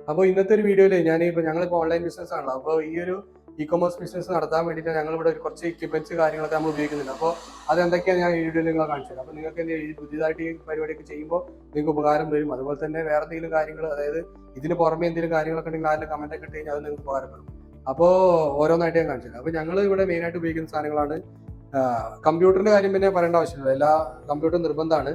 അപ്പോൾ ഇന്നത്തെ ഒരു വീഡിയോയിൽ ഞങ്ങളിപ്പോൾ ഓൺലൈൻ ബിസിനസ് ആണല്ലോ. അപ്പോൾ ഈ ഒരു ഇ-കൊമേഴ്സ് ബിസിനസ് നടത്താൻ വേണ്ടിയിട്ട് ഞങ്ങളിവിടെ കുറച്ച് എക്യുപ്മെന്റ്സ് കാര്യങ്ങളൊക്കെ നമ്മൾ ഉപയോഗിക്കുന്നുണ്ട്. അപ്പോൾ അതെന്തൊക്കെയാണ് ഞാൻ ഈ വീഡിയോയിൽ നിങ്ങളെ കാണിച്ചത്. അപ്പോൾ നിങ്ങൾക്ക് പുതിയതായിട്ട് ഈ പരിപാടിയൊക്കെ ചെയ്യുമ്പോൾ നിങ്ങൾക്ക് ഉപകാരം വരും. അതുപോലെ തന്നെ വേറെ എന്തെങ്കിലും കാര്യങ്ങൾ, അതായത് ഇതിന് പുറമെ എന്തെങ്കിലും കാര്യങ്ങളൊക്കെ ഉണ്ടെങ്കിൽ അതിൽ കമന്റ് ഒക്കെ ഇട്ട് കഴിഞ്ഞാൽ അത് നിങ്ങൾക്ക് ഉപകാരപ്പെടും. അപ്പോൾ ഓരോന്നായിട്ട് ഞാൻ കാണിച്ചത്. അപ്പോൾ ഞങ്ങൾ ഇവിടെ മെയിനായിട്ട് ഉപയോഗിക്കുന്ന സാധനങ്ങളാണ്. കമ്പ്യൂട്ടറിന്റെ കാര്യം പിന്നെ പറയേണ്ട ആവശ്യമില്ല. എല്ലാ കമ്പ്യൂട്ടർ നിർബന്ധമാണ്.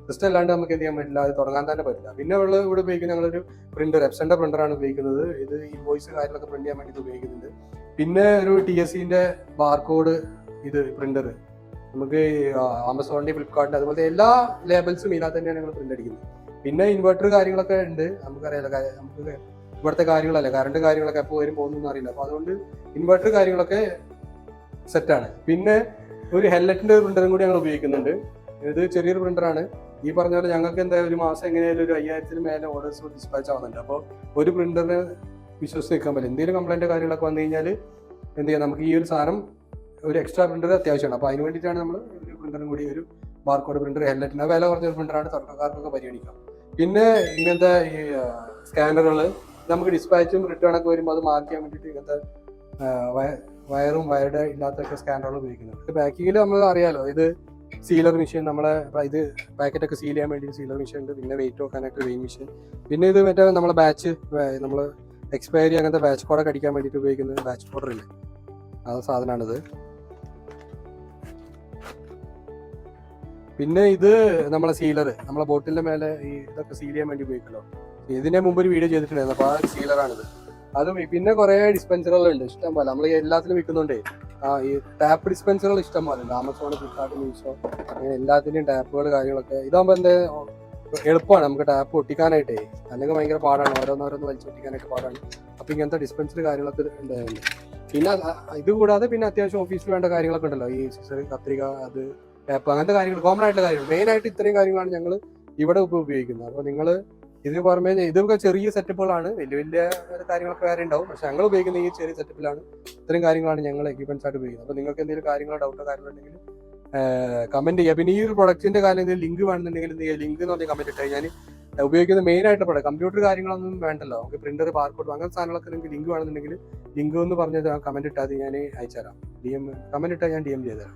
സിസ്റ്റം അല്ലാണ്ട് നമുക്ക് എന്ത് ചെയ്യാൻ പറ്റില്ല, അത് തുടങ്ങാൻ തന്നെ പറ്റില്ല. പിന്നെ ഇവിടെ ഉപയോഗിക്കുന്ന ഞങ്ങളൊരു പ്രിന്റർ, എപ്സന്റെ പ്രിന്ററാണ് ഉപയോഗിക്കുന്നത്. ഇത് ഇൻവോയ്സ് കാര്യങ്ങളൊക്കെ പ്രിന്റ് ചെയ്യാൻ വേണ്ടി ഉപയോഗിക്കുന്നുണ്ട്. പിന്നെ ഒരു TSCന്റെ ബാർകോഡ് ഇത് പ്രിന്റർ, നമുക്ക് ആമസോണിന്റെ, ഫ്ലിപ്കാർട്ടിന്റെ, അതുപോലെ എല്ലാ ലേബൽസും ഇതിനകത്ത് തന്നെയാണ് ഞങ്ങൾ പ്രിന്റ് അടിക്കുന്നത്. പിന്നെ ഇൻവെർട്ടർ കാര്യങ്ങളൊക്കെ ഉണ്ട്. നമുക്കറിയാലോ, നമുക്ക് ഇവിടുത്തെ കാര്യങ്ങളല്ലേ, കറണ്ട് കാര്യങ്ങളൊക്കെ എപ്പോൾ വരും പോകുന്നൊന്നും അറിയില്ല. അപ്പൊ അതുകൊണ്ട് ഇൻവെർട്ടർ കാര്യങ്ങളൊക്കെ സെറ്റാണ്. പിന്നെ ഒരു ഹെൽനെറ്റിന്റെ പ്രിന്ററും കൂടി ഞങ്ങൾ ഉപയോഗിക്കുന്നുണ്ട്. ഇത് ചെറിയൊരു പ്രിന്ററാണ്. ഈ പറഞ്ഞ പോലെ ഞങ്ങൾക്ക് എന്തായാലും ഒരു മാസം എങ്ങനെയായാലും ഒരു 5000-ന് മേലെ ഓർഡേഴ്സ് ഡിസ്പാച്ച് ആവുന്നുണ്ട്. അപ്പോൾ ഒരു പ്രിന്ററിന് വിശ്വസിച്ച് നിൽക്കാൻ പറ്റില്ല. എന്തെങ്കിലും കംപ്ലൈന്റ് കാര്യങ്ങളൊക്കെ വന്നു കഴിഞ്ഞാൽ എന്ത് ചെയ്യാം, നമുക്ക് ഈ ഒരു സാധനം ഒരു എക്സ്ട്രാ പ്രിന്റർ അത്യാവശ്യമാണ്. അപ്പോൾ അതിന് വേണ്ടിയിട്ടാണ് നമ്മൾ ഒരു പ്രിന്ററും കൂടി, ഒരു ബാർകോഡ് പ്രിന്റർ, ഹെൽനെറ്റിന് വില കുറഞ്ഞൊരു പ്രിന്ററാണ്, തുടക്കക്കാർക്കൊക്കെ പരിഗണിക്കാം. പിന്നെ ഇങ്ങനത്തെ ഈ സ്കാനറുകൾ നമുക്ക് ഡിസ്പാച്ചും റിട്ടേൺ ഒക്കെ വരുമ്പോൾ അത് മാർക്ക് ചെയ്യാൻ വേണ്ടിയിട്ട് ഇങ്ങനത്തെ വയറും വയറുടെ ഇല്ലാത്തൊക്കെ സ്കാനറുകൾ ഉപയോഗിക്കുന്നുണ്ട്. പാക്കിങ്ങിൽ നമ്മൾ അറിയാലോ, ഇത് സീലർ മെഷീൻ, നമ്മളെ ഇത് പാക്കറ്റൊക്കെ സീൽ ചെയ്യാൻ വേണ്ടി സീലർ മെഷീൻ ഉണ്ട്. പിന്നെ വെയിറ്റ് നോക്കാനായിട്ട് വെയിങ് മെഷീൻ. പിന്നെ ഇത് മറ്റേ നമ്മളെ ബാച്ച്, നമ്മൾ എക്സ്പയറി അങ്ങനത്തെ ബാച്ച് കോഡൊക്കെ അടിക്കാൻ വേണ്ടിയിട്ട് ഉപയോഗിക്കുന്നത് ബാച്ച് കോഡർ ഇല്ലേ, ആ സാധനമാണിത്. പിന്നെ ഇത് നമ്മളെ സീലർ, നമ്മളെ ബോട്ടിലിന്റെ മേലെ ഈ ഇതൊക്കെ സീൽ ചെയ്യാൻ വേണ്ടി ഉപയോഗിക്കല്ലോ. ഇതിന്റെ മുമ്പ് ഒരു വീഡിയോ ചെയ്തിട്ടുണ്ടായിരുന്നു. അപ്പോൾ ആ സീലറാണിത്. അതും പിന്നെ കുറെ ഡിസ്പെൻസറുകളുണ്ട്, ഇഷ്ടം പോലെ. നമ്മൾ എല്ലാത്തിലും വിൽക്കുന്നുണ്ടേ. ഈ ടാപ്പ് ഡിസ്പെൻസറുകൾ ഇഷ്ടം പോലെ ഉണ്ട്. ആമസോൺ, ഫ്ലിപ്കാർട്ട്, മീഷോ, അങ്ങനെ എല്ലാത്തിൻ്റെയും ടാപ്പുകൾ കാര്യങ്ങളൊക്കെ. ഇതാകുമ്പോൾ എന്താ എളുപ്പമാണ് നമുക്ക് ടാപ്പ് ഒട്ടിക്കാനായിട്ടേ, അല്ലെങ്കിൽ ഭയങ്കര പാടാണ്, ഓരോന്നോരോന്ന് വലിച്ചു ഒട്ടിക്കാനായിട്ട് പാടാണ്. അപ്പോൾ ഇങ്ങനത്തെ ഡിസ്പെൻസർ കാര്യങ്ങളൊക്കെ ഉണ്ടായിരുന്നു. പിന്നെ ഇത് കൂടാതെ പിന്നെ അത്യാവശ്യം ഓഫീസിൽ വേണ്ട കാര്യങ്ങളൊക്കെ ഉണ്ടല്ലോ, ഈ കത്രിക, അത് ടാപ്പ്, അങ്ങനത്തെ കാര്യങ്ങൾ, കോമൺ ആയിട്ടുള്ള കാര്യങ്ങൾ. മെയിനായിട്ട് ഇത്രയും കാര്യങ്ങളാണ് ഞങ്ങൾ ഇവിടെ ഇപ്പോൾ ഉപയോഗിക്കുന്നത്. അപ്പോൾ നിങ്ങൾ ഇതിന് പുറമെ ഇതൊക്കെ ചെറിയ സെറ്റപ്പുകളാണ്, വലിയ വലിയ കാര്യങ്ങളൊക്കെ വേറെ ഉണ്ടാവും. പക്ഷെ ഞങ്ങൾ ഉപയോഗിക്കുന്ന ഈ ചെറിയ സെറ്റപ്പിലാണ്, ഇത്രയും കാര്യങ്ങളാണ് ഞങ്ങൾ എക്യുപ്മെന്റ്സ് ആയിട്ട് ഉപയോഗിക്കുന്നത്. അപ്പോൾ നിങ്ങൾക്ക് എന്തെങ്കിലും കാര്യങ്ങളോ ഡൗട്ടോ കാര്യങ്ങളുണ്ടെങ്കിൽ കമന്റ് ചെയ്യുക. പിന്നെ ഈ ഒരു പ്രൊഡക്റ്റിന്റെ കാര്യം എന്തെങ്കിലും ലിങ്ക് വേണമെന്നുണ്ടെങ്കിൽ എന്ത് ചെയ്യുക, ലിങ്ക് എന്ന് പറഞ്ഞ കമന്റ് ഇട്ടാൽ ഞാൻ ഉപയോഗിക്കുന്ന മെയിൻ ആയിട്ട് പ്രൊഡക്റ്റ്, കമ്പ്യൂട്ടർ കാര്യങ്ങളൊന്നും വേണ്ടല്ലോ, നമുക്ക് പ്രിന്റർ, ബാർകോഡ്, അങ്ങനത്തെ സാധനങ്ങളൊക്കെ നിങ്ങൾക്ക് ലിങ്ക് വേണമെന്നുണ്ടെങ്കിൽ ലിങ്ക് എന്ന് പറഞ്ഞത് കമന്റ് ഇട്ടാൽ ഞാൻ അയച്ചുതരാം. DM കമന്റ് ഇട്ടാൽ ഞാൻ DM ചെയ്തുതരാം.